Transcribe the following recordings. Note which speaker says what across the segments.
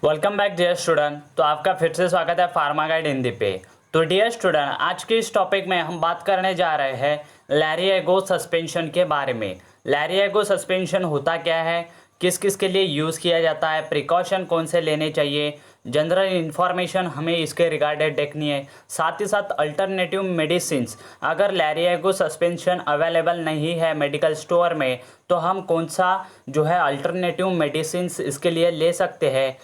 Speaker 1: Welcome back dear student. तो आपका फिर से स्वागत है फार्मा गाइड हिंदी पे। तो डियर स्टूडेंट, आज के इस टॉपिक में हम बात करने जा रहे हैं लैरिएगो सस्पेंशन के बारे में। लैरिएगो सस्पेंशन होता क्या है, किस किस के लिए यूज़ किया जाता है, प्रिकॉशन कौन से लेने चाहिए, जनरल इन्फॉर्मेशन हमें इसके रिगार्डेड देखनी है। साथ ही साथ अल्टरनेटिव मेडिसिन्स, अगर लैरिएगो सस्पेंशन अवेलेबल नहीं है मेडिकल स्टोर में तो हम कौन सा जो है अल्टरनेटिव मेडिसिन्स इसके लिए ले सकते हैं।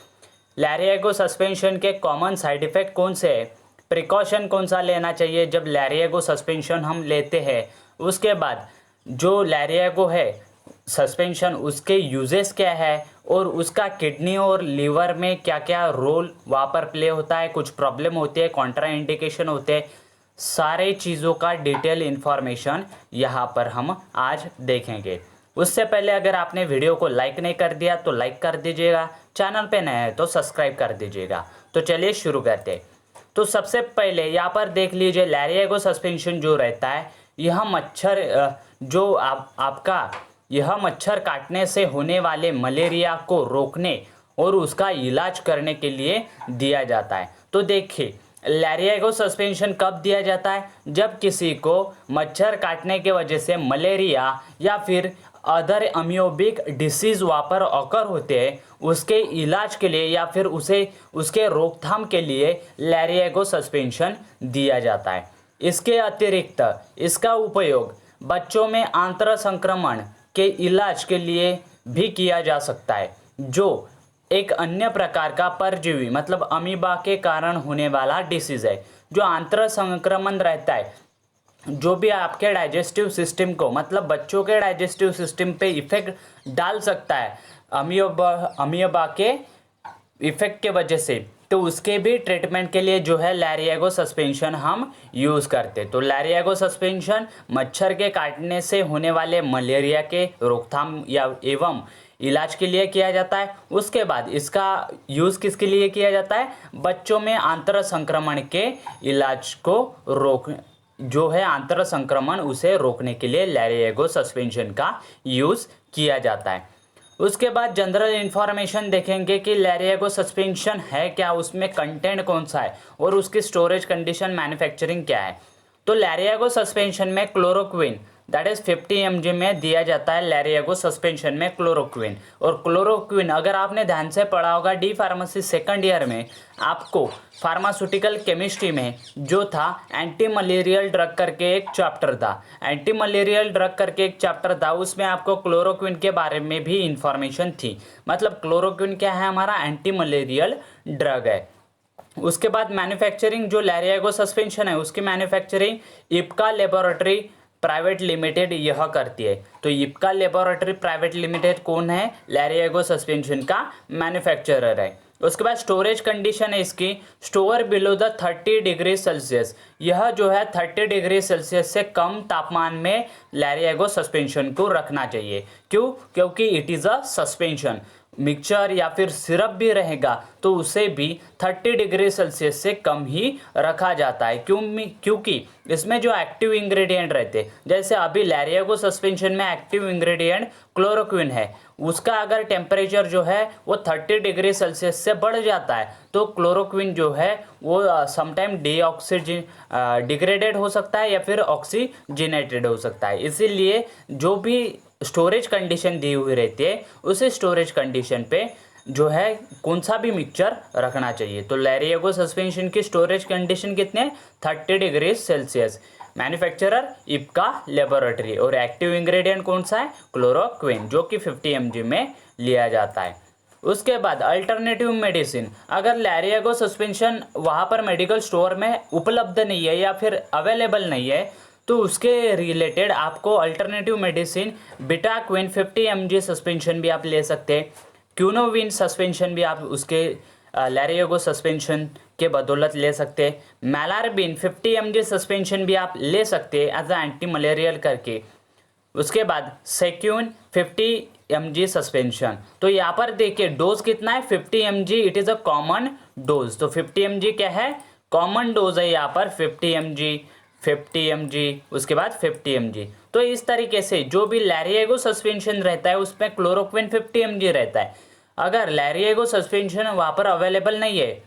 Speaker 1: लैरिएगो सस्पेंशन के कॉमन साइड इफ़ेक्ट कौन से है, प्रिकॉशन कौन सा लेना चाहिए जब लैरिएगो सस्पेंशन हम लेते हैं। उसके बाद जो लैरिएगो है सस्पेंशन उसके यूजेस क्या है और उसका किडनी और लीवर में क्या क्या रोल वहाँ पर प्ले होता है, कुछ प्रॉब्लम होती है, कॉन्ट्रा इंडिकेशन होते हैं, सारे चीज़ों का डिटेल इन्फॉर्मेशन यहाँ पर हम आज देखेंगे। उससे पहले अगर आपने वीडियो को लाइक नहीं कर दिया तो लाइक कर दीजिएगा, चैनल पे नए हैं तो सब्सक्राइब कर दीजिएगा। तो चलिए शुरू करते हैं। तो सबसे पहले यहाँ पर देख लीजिए, लैरिएगो सस्पेंशन जो रहता है यह मच्छर जो आपका यह मच्छर काटने से होने वाले मलेरिया को रोकने और उसका इलाज करने के लिए दिया जाता है। तो देखिए, लैरिएगो सस्पेंशन कब दिया जाता है, जब किसी को मच्छर काटने की वजह से मलेरिया या फिर अदर अम्योबिक डिसीज़ वहाँ पर ऑकर होते हैं, उसके इलाज के लिए या फिर उसके रोकथाम के लिए लैरिएगो सस्पेंशन दिया जाता है। इसके अतिरिक्त इसका उपयोग बच्चों में आंत्र संक्रमण के इलाज के लिए भी किया जा सकता है, जो एक अन्य प्रकार का परजीवी मतलब अमीबा के कारण होने वाला डिसीज़ है। जो आंत्र संक्रमण रहता है, जो भी आपके डाइजेस्टिव सिस्टम को मतलब बच्चों के डाइजेस्टिव सिस्टम पे इफेक्ट डाल सकता है अमीबा के इफेक्ट के वजह से, तो उसके भी ट्रीटमेंट के लिए जो है लैरिएगो सस्पेंशन हम यूज़ करते। तो लैरिएगो सस्पेंशन मच्छर के काटने से होने वाले मलेरिया के रोकथाम या एवं इलाज के लिए किया जाता है। उसके बाद इसका यूज़ किसके लिए किया जाता है, बच्चों में आंत्र संक्रमण के इलाज को जो है आंत्र संक्रमण उसे रोकने के लिए लैरिएगो सस्पेंशन का यूज़ किया जाता है। उसके बाद जनरल इन्फॉर्मेशन देखेंगे कि लैरिएगो सस्पेंशन है क्या, उसमें कंटेंट कौन सा है और उसकी स्टोरेज कंडीशन मैन्युफैक्चरिंग क्या है। तो लैरिएगो सस्पेंशन में क्लोरोक्विन दैट इज 50 mg में दिया जाता है। लैरिएगो सस्पेंशन में क्लोरोक्विन, और क्लोरोक्विन अगर आपने ध्यान से पढ़ा होगा डी फार्मेसी सेकंड ईयर में, आपको फार्मास्यूटिकल केमिस्ट्री में जो था एंटी मलेरियल ड्रग करके एक चैप्टर था, एंटी मलेरियल ड्रग करके एक चैप्टर था, उसमें आपको क्लोरोक्विन के बारे में भी इंफॉर्मेशन थी। मतलब क्लोरोक्विन क्या है, हमारा एंटी मलेरियल ड्रग है। उसके बाद मैन्युफैक्चरिंग जो लैरिएगो सस्पेंशन है उसकी manufacturing Ipca laboratory private limited यह करती है। तो इप्का लेबोरेटरी प्राइवेट लिमिटेड कौन है, लैरिएगो सस्पेंशन का मैन्युफैक्चरर है। उसके बाद स्टोरेज कंडीशन है इसकी, store below the 30 degree Celsius. यह जो है 30 डिग्री सेल्सियस से कम तापमान में लैरिएगो सस्पेंशन को रखना चाहिए। क्यों, क्योंकि it is a suspension. Mixture या फिर सिरप भी रहेगा तो उसे भी 30 डिग्री सेल्सियस से कम ही रखा जाता है। क्योंकि इसमें जो एक्टिव इंग्रेडिएंट रहते, जैसे अभी लैरिएगो सस्पेंशन में एक्टिव इंग्रेडिएंट क्लोरोक्विन है, उसका अगर टेम्परेचर जो है वो 30 डिग्री सेल्सियस से बढ़ जाता है तो क्लोरोक्विन जो है वो समटाइम डिग्रेडेड हो सकता है या फिर ऑक्सीजनेटेड हो सकता है। इसीलिए जो भी स्टोरेज कंडीशन दी हुई रहती है उसी स्टोरेज कंडीशन पे जो है कौन सा भी मिक्सचर रखना चाहिए। तो लैरिएगो सस्पेंशन की स्टोरेज कंडीशन कितने हैं, 30 degree Celsius. Manufacturer Ipca laboratory, और एक्टिव इंग्रेडिएंट कौन सा है, क्लोरोक्विन, जो कि 50 mg में लिया जाता है। उसके बाद अल्टरनेटिव मेडिसिन, अगर लैरिएगो सस्पेंशन वहाँ पर मेडिकल स्टोर में उपलब्ध नहीं है या फिर अवेलेबल नहीं है तो उसके रिलेटेड आपको अल्टरनेटिव मेडिसिन बिटाक्विन 50 mg सस्पेंशन भी आप ले सकते हैं। क्यूनोविन सस्पेंशन भी आप उसके लैरिएगो सस्पेंशन के बदौलत ले सकते हैं। मैलारबिन 50 mg सस्पेंशन भी आप ले सकते हैं एज अ एंटी मलेरियल करके। उसके बाद सेक्यून 50 mg सस्पेंशन, तो यहाँ पर देखिए डोज कितना है, 50 mg, it is a common dose. तो 50 mg क्या है, कॉमन डोज है यहाँ पर 50 mg, उसके बाद 50 mg। तो इस तरीके से जो भी लैरिएगो सस्पेंशन रहता है उसमें क्लोरोक्विन 50 mg रहता है। अगर लैरिएगो सस्पेंशन वहाँ पर अवेलेबल नहीं है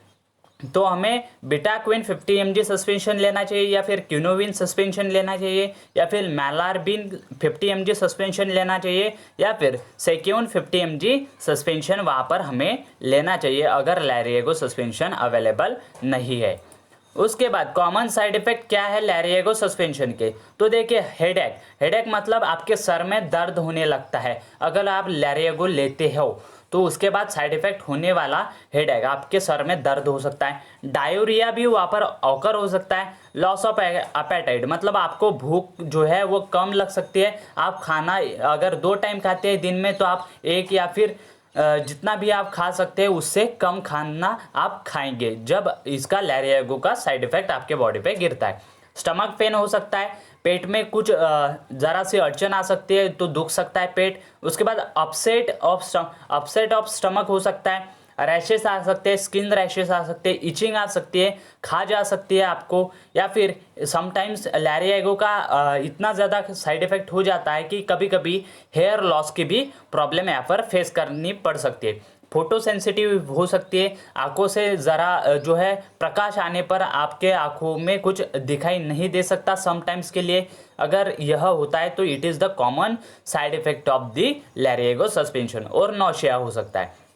Speaker 1: तो हमें बिटाक्विन 50 mg सस्पेंशन लेना चाहिए, या फिर क्यूनोविन सस्पेंशन लेना चाहिए, या फिर मैलारबिन 50 mg सस्पेंशन लेना चाहिए, या फिर सेक्यून 50 mg सस्पेंशन वहाँ पर हमें लेना चाहिए अगर लैरिएगो सस्पेंशन अवेलेबल नहीं है। उसके बाद कॉमन साइड इफेक्ट क्या है लैरिएगो सस्पेंशन के, तो देखिए हेडेक मतलब आपके सर में दर्द होने लगता है अगर आप लैरिएगो लेते हो, तो उसके बाद साइड इफेक्ट होने वाला हेडेक, आपके सर में दर्द हो सकता है। डायरिया भी वहाँ पर ऑकर हो सकता है। लॉस ऑफ एपेटाइट मतलब आपको भूख जो है वो कम लग सकती है। आप खाना अगर 2 टाइम खाते हैं दिन में, तो आप एक या फिर जितना भी आप खा सकते हैं उससे कम खाना आप खाएंगे जब इसका लैरिएगो का साइड इफेक्ट आपके बॉडी पे गिरता है। स्टमक पेन हो सकता है, पेट में कुछ ज़रा सी अड़चन आ सकती है तो दुख सकता है पेट। उसके बाद अपसेट ऑफ स्टमक हो सकता है, रैशेस आ सकते हैं, स्किन रैशेस आ सकते हैं, इचिंग आ सकती है, खा जा सकती है आपको, या फिर समटाइम्स लैरिएगो का इतना ज़्यादा साइड इफेक्ट हो जाता है कि कभी कभी हेयर लॉस की भी प्रॉब्लम यहाँ पर फेस करनी पड़ सकती है। फोटो सेंसिटिव हो सकती है, आंखों से ज़रा जो है प्रकाश आने पर आपके आंखों में कुछ दिखाई नहीं दे सकता समटाइम्स के लिए। अगर यह होता है तो it is the common side effect of the Lariago suspension. और नौशिया हो सकता है।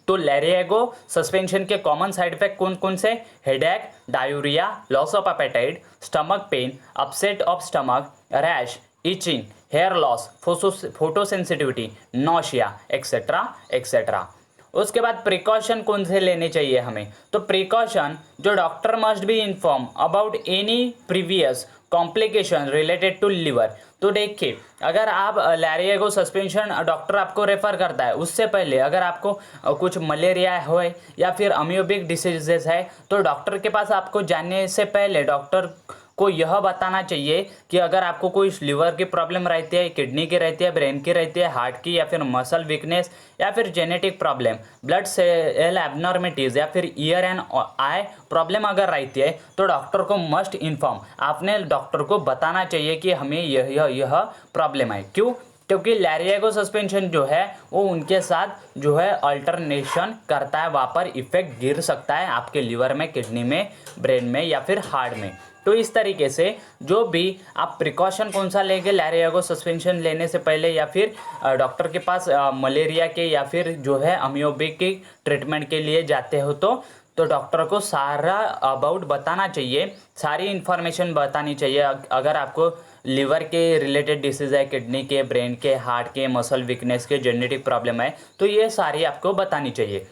Speaker 1: तो लैरिएगो सस्पेंशन के कॉमन साइड इफेक्ट कौन कौन से, headache, diarrhoea, loss of appetite, stomach pain, upset of stomach, rash, itching, hair loss, photosensitivity, nausea etcetera etcetera. उसके बाद प्रिकॉशन कौन से लेने चाहिए हमें, तो प्रिकॉशन जो doctor must be inform about any previous complication related to liver. तो देखिए अगर आप लैरिएगो सस्पेंशन डॉक्टर आपको रेफर करता है उससे पहले अगर आपको कुछ मलेरिया हो या फिर अम्योबिक डिसीजेस है, तो डॉक्टर के पास आपको जाने से पहले डॉक्टर को यह बताना चाहिए कि अगर आपको कोई लीवर की प्रॉब्लम रहती है, किडनी की रहती है, ब्रेन की रहती है, हार्ट की, या फिर मसल वीकनेस, या फिर जेनेटिक प्रॉब्लम, ब्लड सेल एबनॉर्मिटीज़, या फिर ईयर एंड आई प्रॉब्लम अगर रहती है, तो डॉक्टर को मस्ट इन्फॉर्म, आपने डॉक्टर को बताना चाहिए कि हमें यह प्रॉब्लम है। क्यों? क्योंकि लैरिएगो सस्पेंशन जो है वो उनके साथ जो है अल्टरनेशन करता है, वहाँ पर इफेक्ट गिर सकता है आपके लीवर में, किडनी में, ब्रेन में, या फिर हार्ट में। तो इस तरीके से जो भी आप प्रिकॉशन कौन सा लेंगे लैरिएगो सस्पेंशन लेने से पहले, या फिर डॉक्टर के पास मलेरिया के या फिर जो है अम्योबिक के ट्रीटमेंट के लिए जाते हो, तो डॉक्टर को सारा अबाउट बताना चाहिए, सारी इन्फॉर्मेशन बतानी चाहिए। अगर आपको लीवर के रिलेटेड डिसीज़ है, किडनी के, ब्रेन के, हार्ट के, मसल वीकनेस के, जेनेटिक प्रॉब्लम है, तो ये सारी आपको बतानी चाहिए।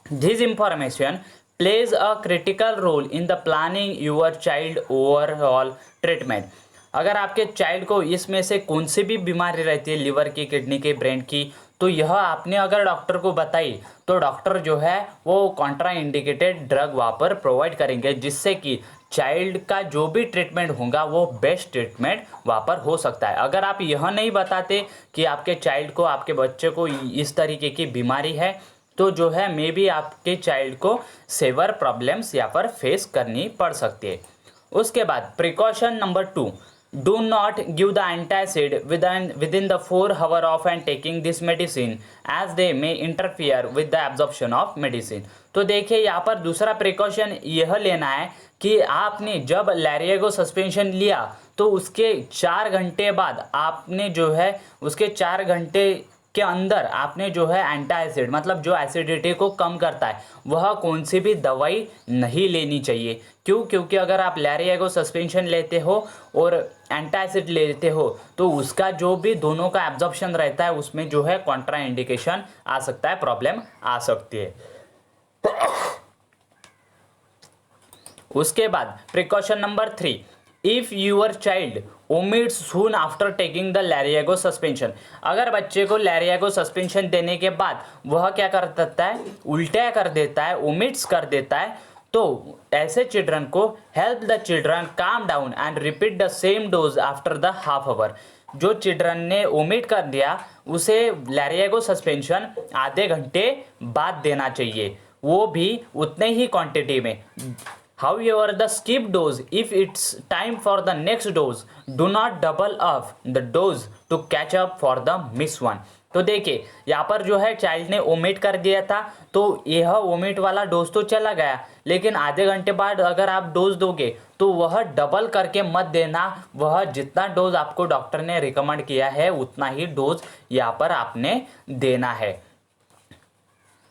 Speaker 1: This information plays a critical role in the planning your child overall treatment। अगर आपके चाइल्ड को इसमें से कौन सी भी बीमारी रहती है, लीवर की, किडनी की, ब्रेन की, तो यह आपने अगर डॉक्टर को बताई तो डॉक्टर जो है वो कॉन्ट्रा इंडिकेटेड ड्रग वहाँ पर प्रोवाइड करेंगे, जिससे कि चाइल्ड का जो भी ट्रीटमेंट होगा वो बेस्ट ट्रीटमेंट वहाँ पर हो सकता है। अगर आप यह नहीं बताते कि आपके चाइल्ड को, आपके बच्चे को इस तरीके की बीमारी है, तो जो है मे बी आपके चाइल्ड को सेवर प्रॉब्लम्स यहाँ पर फेस करनी पड़ सकती है। उसके बाद precaution number 2, do not give the antacid within the 4 hours of and taking this medicine as they may interfere with the absorption of medicine. तो देखिए यहाँ पर दूसरा प्रिकॉशन यह लेना है कि आपने जब लैरिएगो सस्पेंशन लिया तो उसके 4 घंटे बाद आपने जो है उसके 4 घंटे के अंदर आपने जो है एंटासिड मतलब जो एसिडिटी को कम करता है वह कौन सी भी दवाई नहीं लेनी चाहिए। क्यों? क्योंकि अगर आप लैरिएगो सस्पेंशन लेते हो और एंटासिड लेते हो तो उसका जो भी दोनों का एब्जॉर्प्शन रहता है उसमें जो है कॉन्ट्रा इंडिकेशन आ सकता है, प्रॉब्लम आ सकती है। उसके बाद precaution number 3, if your child vomits soon after taking the Lariago suspension. अगर बच्चे को लैरिएगो सस्पेंशन देने के बाद वह क्या कर देता है, उल्टा कर देता है, ओमिट्स कर देता है, तो ऐसे चिल्ड्रन को help the children calm down and repeat the same dose after the half hour. जो चिल्ड्रन ने ओमिट कर दिया उसे लैरिएगो सस्पेंशन आधे घंटे बाद देना चाहिए, वो भी उतने ही क्वांटिटी में। However, the skip dose, if it's time for the next dose, do not double up the dose to catch up for the miss one। तो देखिए यहाँ पर जो है चाइल्ड ने ओमिट कर दिया था, तो यह ओमिट वाला डोज तो चला गया, लेकिन आधे घंटे बाद अगर आप डोज दोगे तो वह डबल करके मत देना। वह जितना डोज आपको डॉक्टर ने रिकमेंड किया है उतना ही डोज यहाँ पर आपने देना है।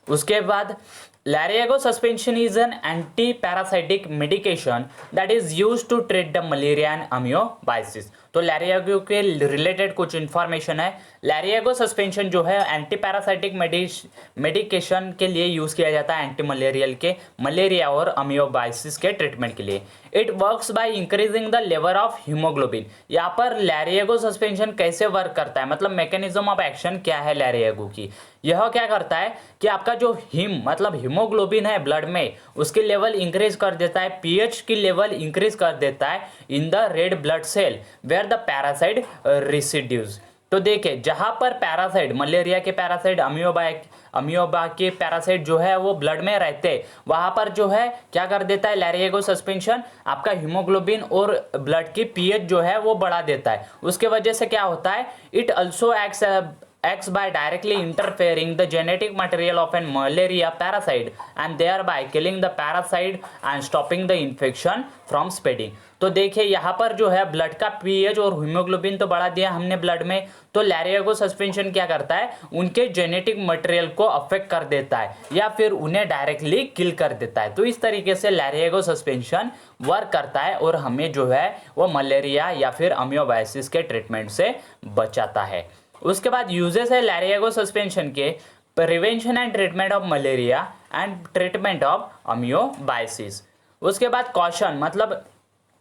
Speaker 1: उसके बाद Lariago suspension is an anti-parasitic medication that is used to treat the malaria and amoebiasis। तो लैरियागो के रिलेटेड कुछ इन्फॉर्मेशन है। लैरियागो सस्पेंशन जो है एंटी पैरासाइटिक मेडिकेशन के लिए यूज़ किया जाता है, एंटी मलेरियल के मलेरिया और अमियोबाइसिस के ट्रीटमेंट के लिए। It works by increasing the level of haemoglobin. यहाँ पर लैरियागो सस्पेंशन कैसे वर्क करता है, मतलब मैकेनिज्म ऑफ एक्शन क्या है लैरियागो की। यह क्या करता है कि आपका जो मतलब हीमोग्लोबिन है ब्लड में, उसकी लेवल इंक्रीज कर देता है, पीएच की लेवल इंक्रीज कर देता है in the red blood cell where the parasite resides. तो देखिए जहां पर पैरासाइट, मलेरिया के पैरासाइट, अमियोबा के पैरासाइट जो है वो ब्लड में रहते, वहां पर जो है क्या कर देता है लैरियागो सस्पेंशन, आपका हीमोग्लोबिन और ब्लड की पीएच जो है वो बढ़ा देता है। उसके वजह से क्या होता है, it also acts by directly interfering the genetic material of an malaria parasite and thereby killing the parasite and stopping the infection from spreading। तो देखिए यहाँ पर जो है ब्लड का पीएच और हीमोग्लोबिन तो बढ़ा दिया हमने ब्लड में, तो लैरियागो सस्पेंशन क्या करता है, उनके जेनेटिक मटेरियल को अफेक्ट कर देता है या फिर उन्हें डायरेक्टली किल कर देता है। तो इस तरीके से लैरियागो सस्पेंशन वर्क करता है और हमें जो है वो मलेरिया या फिर अमियोबाइसिस के ट्रीटमेंट से बचाता है। उसके बाद यूजेस है लैरियागो सस्पेंशन के, prevention and treatment of malaria and treatment of amoebiasis. उसके बाद कॉशन, मतलब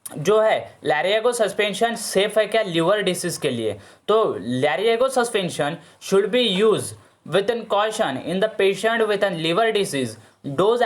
Speaker 1: जो है लैरियागो सस्पेंशन सेफ है क्या लिवर डिसीज के लिए। तो Lariago suspension should be use with in caution in the patient with an liver disease. Dose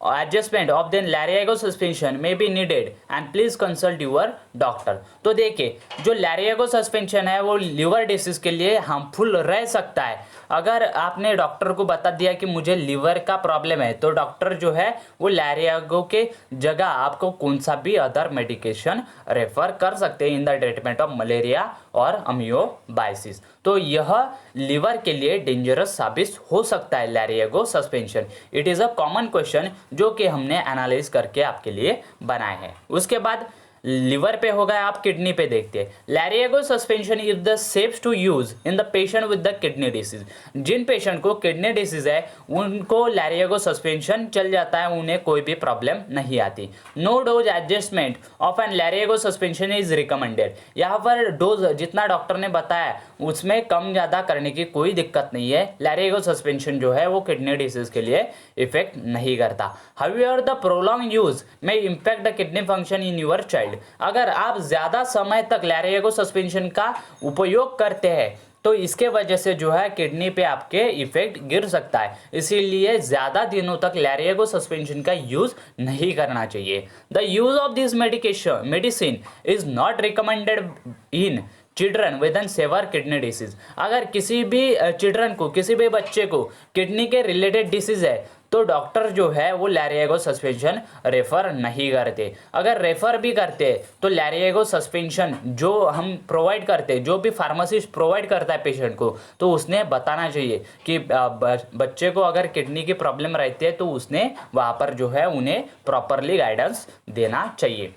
Speaker 1: adjustment of the Lariago suspension may be needed and please consult your doctor। तो देखिए जो लैरियागो suspension है वो liver disease के लिए harmful रह सकता है। अगर आपने डॉक्टर को बता दिया कि मुझे लिवर का प्रॉब्लम है, तो डॉक्टर जो है वो लैरियागो के जगह आपको कौन सा भी अदर मेडिकेशन रेफर कर सकते हैं in the treatment of malaria और अमियोबाइसिस। तो यह लिवर के लिए डेंजरस साबित हो सकता है Lariago suspension. It is a common question जो कि हमने एनालाइज करके आपके लिए बनाए हैं। उसके बाद लिवर पे हो गया, आप किडनी पे देखते हैं। Lariago suspension is the safe to use in the patient with the kidney disease. जिन पेशेंट को किडनी डिसीज है उनको लैरियागो सस्पेंशन चल जाता है, उन्हें कोई भी प्रॉब्लम नहीं आती। No dose adjustment of an Lariago suspension is recommended. यहाँ पर डोज जितना डॉक्टर ने बताया उसमें कम ज़्यादा करने की कोई दिक्कत नहीं है। लैरियागो सस्पेंशन जो है वो किडनी डिसीज के लिए इफेक्ट नहीं करता। हाउएवर द प्रोलॉन्ग यूज में impact the kidney function in your child. अगर आप ज्यादा समय तक लैरियागो सस्पेंशन का उपयोग करते हैं तो इसके वजह से जो है किडनी पे आपके इफेक्ट गिर सकता है, इसीलिए ज्यादा दिनों तक लैरियागो सस्पेंशन का यूज नहीं करना चाहिए। The use of this medicine is not recommended in children with an severe kidney disease. अगर किसी भी चिल्ड्रन को, किसी भी बच्चे को किडनी के रिलेटेड डिसीज है तो डॉक्टर जो है वो लैरियागो सस्पेंशन रेफर नहीं करते। अगर रेफर भी करते तो लैरियागो सस्पेंशन जो हम प्रोवाइड करते, जो भी फार्मासिस्ट प्रोवाइड करता है पेशेंट को, तो उसने बताना चाहिए कि बच्चे को अगर किडनी की प्रॉब्लम रहती है तो उसने वहाँ पर जो है उन्हें प्रॉपरली गाइडेंस देना चाहिए।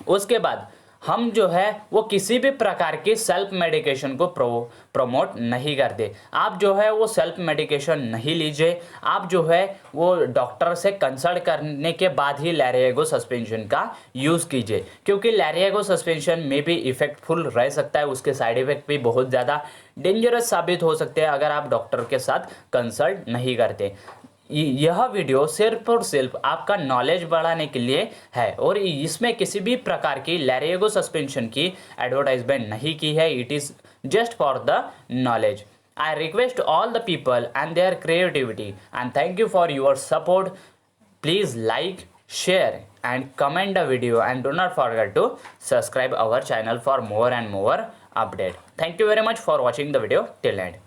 Speaker 1: उसके बाद हम जो है वो किसी भी प्रकार की सेल्फ मेडिकेशन को प्रमोट नहीं करते। आप जो है वो सेल्फ मेडिकेशन नहीं लीजिए, आप जो है वो डॉक्टर से कंसल्ट करने के बाद ही लैरियागो सस्पेंशन का यूज़ कीजिए, क्योंकि लैरियागो सस्पेंशन में भी इफेक्टफुल रह सकता है, उसके साइड इफेक्ट भी बहुत ज़्यादा डेंजरस साबित हो सकते हैं अगर आप डॉक्टर के साथ कंसल्ट नहीं करते। यह वीडियो सिर्फ और सिर्फ आपका नॉलेज बढ़ाने के लिए है और इसमें किसी भी प्रकार की लैरियागो सस्पेंशन की एडवर्टाइजमेंट नहीं की है। It is just for the knowledge. I request all the people and their creativity and thank you for your support. Please like, share and comment the video and do not forget to subscribe our channel for more and more update. Thank you very much for watching the video till end.